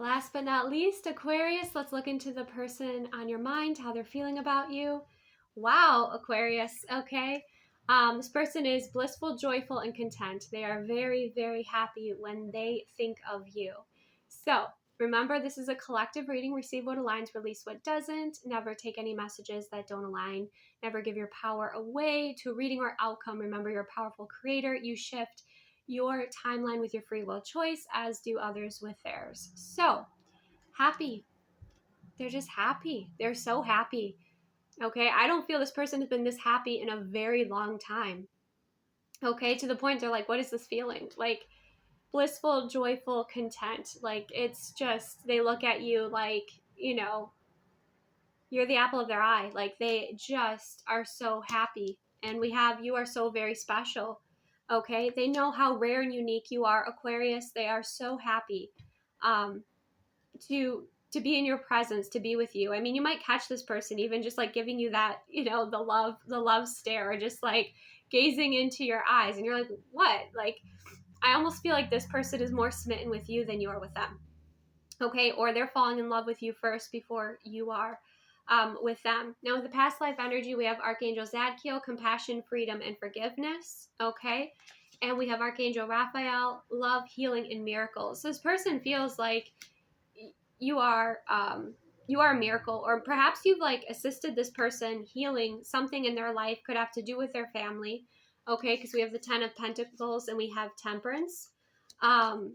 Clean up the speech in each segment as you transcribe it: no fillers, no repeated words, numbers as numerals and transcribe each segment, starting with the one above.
Last but not least, Aquarius, let's look into the person on your mind, how they're feeling about you. Wow, Aquarius, okay. This person is blissful, joyful, and content. They are very, very happy when they think of you. So remember, this is a collective reading. Receive what aligns, release what doesn't. Never take any messages that don't align. Never give your power away to a reading or outcome. Remember, you're a powerful creator. You shift your timeline with your free will choice, as do others with theirs. So happy. They're just happy. They're so happy. Okay, I don't feel this person has been this happy in a very long time. Okay, to the point they're like, what is this feeling? Like blissful, joyful, content. Like it's just, they look at you like, you're the apple of their eye. Like they just are so happy. And you are so very special. Okay, they know how rare and unique you are, Aquarius. They are so happy to be in your presence, to be with you. I mean, you might catch this person even just like giving you that, the love stare, or just like gazing into your eyes, and you're like, what? Like, I almost feel like this person is more smitten with you than you are with them. Okay, or they're falling in love with you first before you are with them. Now, with the past life energy, we have Archangel Zadkiel, compassion, freedom, and forgiveness. Okay, and we have Archangel Raphael, love, healing, and miracles. So this person feels like you are a miracle, or perhaps you've like assisted this person healing something in their life. Could have to do with their family. Okay, because we have the 10 of Pentacles and we have Temperance. And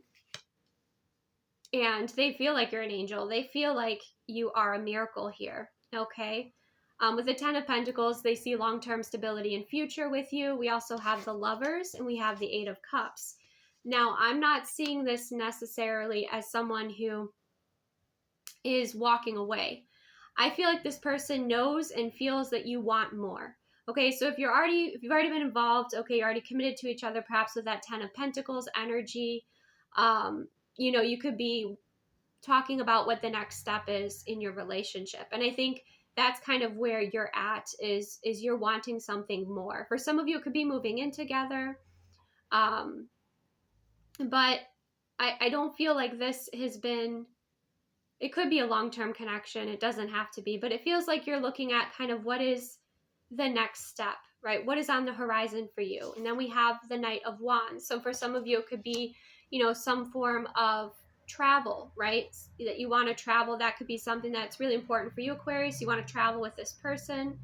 they feel like you're an angel. They feel like you are a miracle here. Okay. With the 10 of Pentacles, they see long-term stability and future with you. We also have the Lovers and we have the 8 of Cups. Now, I'm not seeing this necessarily as someone who is walking away. I feel like this person knows and feels that you want more. Okay, so if you've already been involved, okay, you're already committed to each other, perhaps with that 10 of Pentacles energy, you could be talking about what the next step is in your relationship. And I think that's kind of where you're at, is you're wanting something more. For some of you, it could be moving in together. But I don't feel like this has been, it could be a long-term connection. It doesn't have to be, but it feels like you're looking at kind of what is the next step, right? What is on the horizon for you? And then we have the Knight of Wands. So for some of you, it could be, some form of travel, right? That you want to travel. That could be something that's really important for you, Aquarius. You want to travel with this person.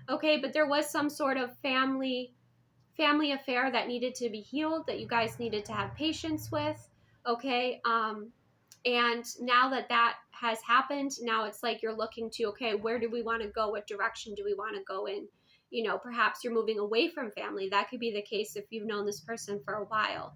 Okay, but there was some sort of family affair that needed to be healed, that you guys needed to have patience with. Okay, and now that has happened, now it's like you're looking to, okay, where do we want to go? What direction do we want to go in? Perhaps you're moving away from family. That could be the case if you've known this person for a while.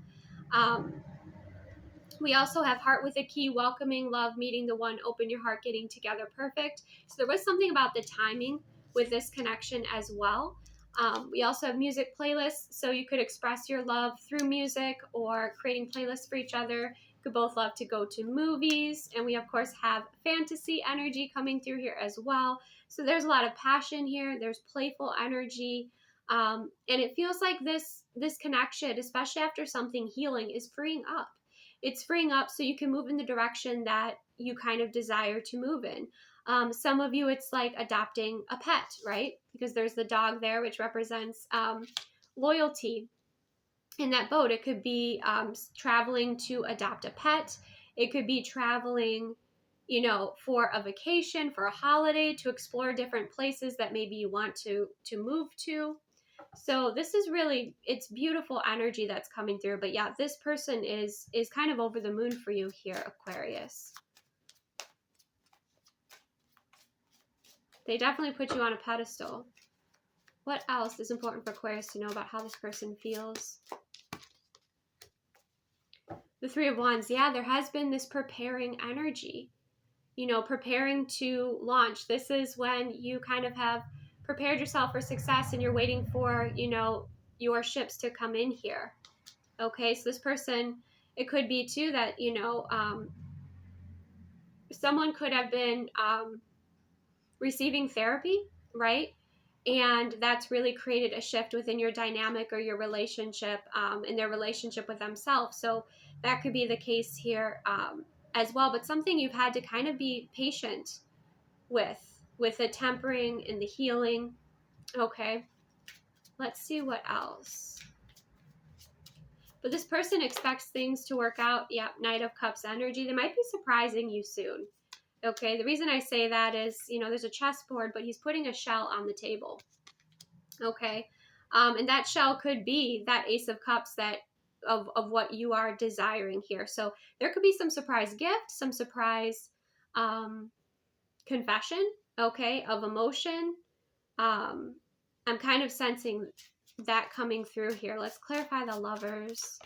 We also have Heart with a Key, welcoming, love, meeting the one, open your heart, getting together, perfect. So there was something about the timing with this connection as well. We also have music playlists, so you could express your love through music or creating playlists for each other. You could both love to go to movies, and we of course have fantasy energy coming through here as well. So there's a lot of passion here. There's playful energy, and it feels like this connection, especially after something healing, is freeing up. It's freeing up so you can move in the direction that you kind of desire to move in. Some of you, it's like adopting a pet, right? Because there's the dog there, which represents loyalty. In that boat, it could be traveling to adopt a pet. It could be traveling, for a vacation, for a holiday, to explore different places that maybe you want to move to. So this is really, it's beautiful energy that's coming through. But yeah, this person is kind of over the moon for you here, Aquarius. They definitely put you on a pedestal. What else is important for Aquarius to know about how this person feels? The Three of Wands. Yeah, there has been this preparing energy, preparing to launch. This is when you kind of have prepared yourself for success and you're waiting for, your ships to come in here. Okay, so this person, it could be too that, someone could have been receiving therapy, right? And that's really created a shift within your dynamic or your relationship, in their relationship with themselves. So that could be the case here as well, but something you've had to kind of be patient with the tempering and the healing. Okay, let's see what else. But this person expects things to work out. Yep, Knight of Cups energy. They might be surprising you soon. Okay, the reason I say that is, there's a chessboard, but he's putting a shell on the table. Okay, and that shell could be that Ace of Cups of what you are desiring here. So there could be some surprise gift, some surprise confession, okay, of emotion. I'm kind of sensing that coming through here. Let's clarify the Lovers.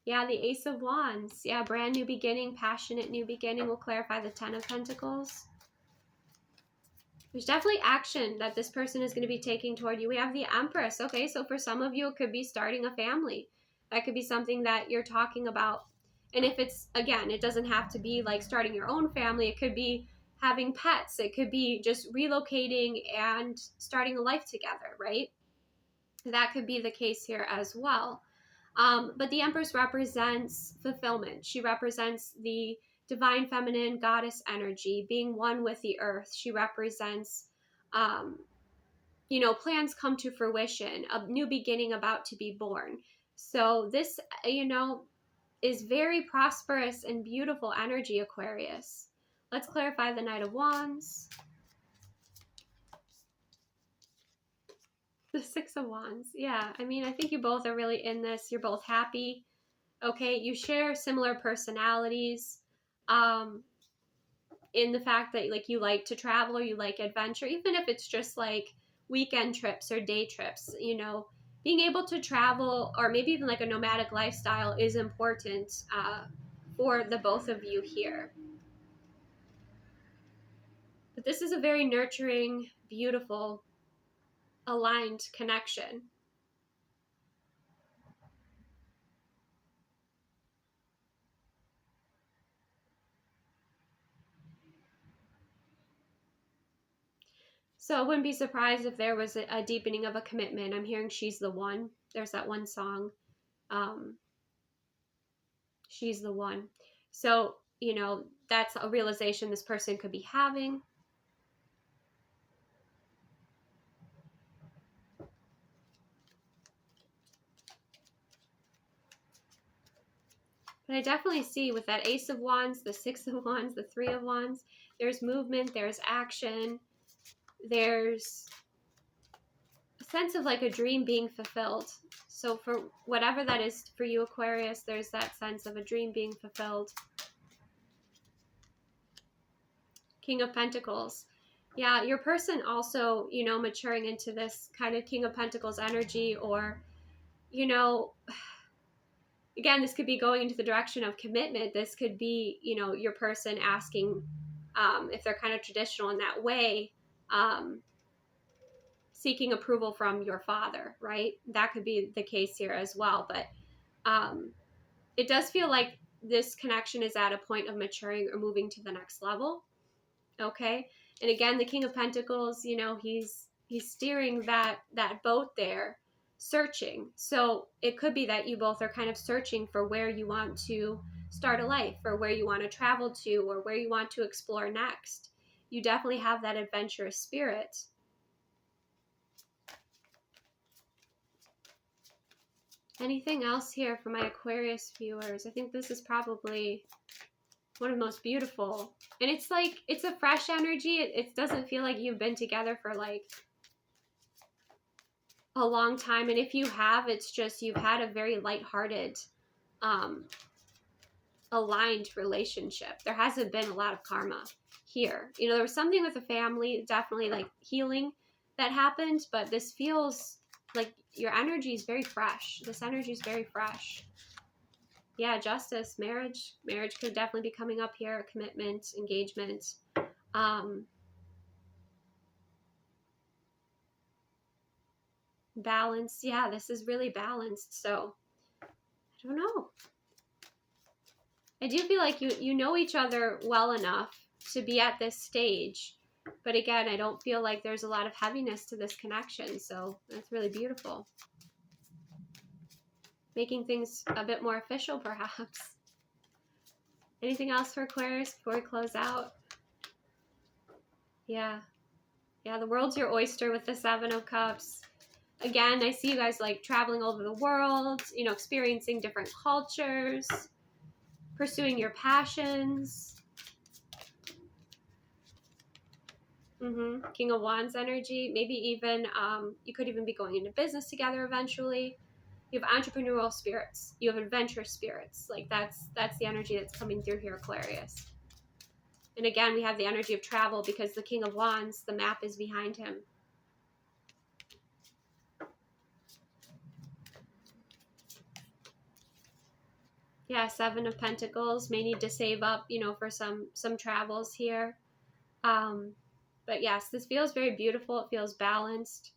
Yeah, the Ace of Wands. Yeah, brand new beginning, passionate new beginning. We'll clarify the Ten of Pentacles. There's definitely action that this person is going to be taking toward you. We have the Empress. Okay, so for some of you, it could be starting a family. That could be something that you're talking about. And if it's, again, it doesn't have to be like starting your own family. It could be having pets. It could be just relocating and starting a life together, right? That could be the case here as well. But the Empress represents fulfillment. She represents the divine feminine goddess energy, being one with the earth. She represents, plans come to fruition, a new beginning about to be born. So this, is very prosperous and beautiful energy, Aquarius. Let's clarify the Knight of Wands. The Six of Wands. Yeah, I think you both are really in this. You're both happy. Okay, you share similar personalities in the fact that like you like to travel or you like adventure, even if it's just like weekend trips or day trips. Being able to travel or maybe even like a nomadic lifestyle is important for the both of you here. But this is a very nurturing, beautiful, aligned connection. So I wouldn't be surprised if there was a deepening of a commitment. I'm hearing She's the One. There's that one song. She's the one. So, that's a realization this person could be having. But I definitely see with that Ace of Wands, the Six of Wands, the Three of Wands, there's movement, there's action, there's a sense of like a dream being fulfilled. So for whatever that is for you, Aquarius, there's that sense of a dream being fulfilled. King of Pentacles. Yeah, your person also, maturing into this kind of King of Pentacles energy, or, again, this could be going into the direction of commitment. This could be, your person asking, if they're kind of traditional in that way, seeking approval from your father, right? That could be the case here as well. But it does feel like this connection is at a point of maturing or moving to the next level. Okay. And again, the King of Pentacles, he's steering that boat there, searching. So it could be that you both are kind of searching for where you want to start a life, or where you want to travel to, or where you want to explore next. You definitely have that adventurous spirit. Anything else here for my Aquarius viewers? I think this is probably one of the most beautiful. And it's like, it's a fresh energy. It doesn't feel like you've been together for like a long time. And if you have, it's just you've had a very lighthearted, aligned relationship. There hasn't been a lot of karma here. There was something with the family, definitely like healing that happened, but this feels like your energy is very fresh. This energy is very fresh. Yeah, justice, marriage. Marriage could definitely be coming up here. Commitment, engagement. Balance. Yeah, this is really balanced. So, I don't know. I do feel like you know each other well enough to be at this stage. But again, I don't feel like there's a lot of heaviness to this connection. So, that's really beautiful. Making things a bit more official, perhaps. Anything else for Aquarius before we close out? Yeah. Yeah, the world's your oyster with the Seven of Cups. Again, I see you guys like traveling over the world, you know, experiencing different cultures, pursuing your passions. King of Wands energy. Maybe even you could even be going into business together eventually. You have entrepreneurial spirits. You have adventurous spirits. Like that's the energy that's coming through here, Aquarius. And again, we have the energy of travel because the King of Wands, the map is behind him. Yeah, Seven of Pentacles. May need to save up, you know, for some travels here. But yes, this feels very beautiful. It feels balanced.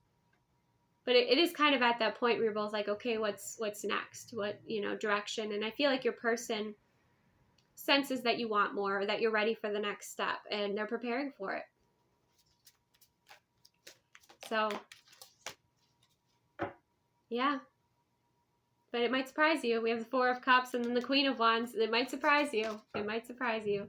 But it is kind of at that point where you're both like, okay, what's next? What, you know, direction? And I feel like your person senses that you want more, or that you're ready for the next step, and they're preparing for it. So, yeah. But it might surprise you. We have the Four of Cups and then the Queen of Wands. It might surprise you. It might surprise you.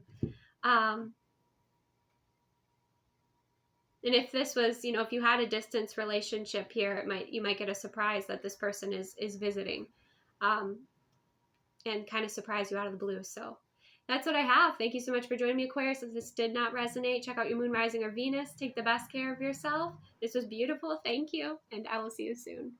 And if this was, you know, if you had a distance relationship here, you might get a surprise that this person is visiting, and kind of surprise you out of the blue. So that's what I have. Thank you so much for joining me, Aquarius. If this did not resonate, check out your moon, rising, or Venus. Take the best care of yourself. This was beautiful. Thank you. And I will see you soon.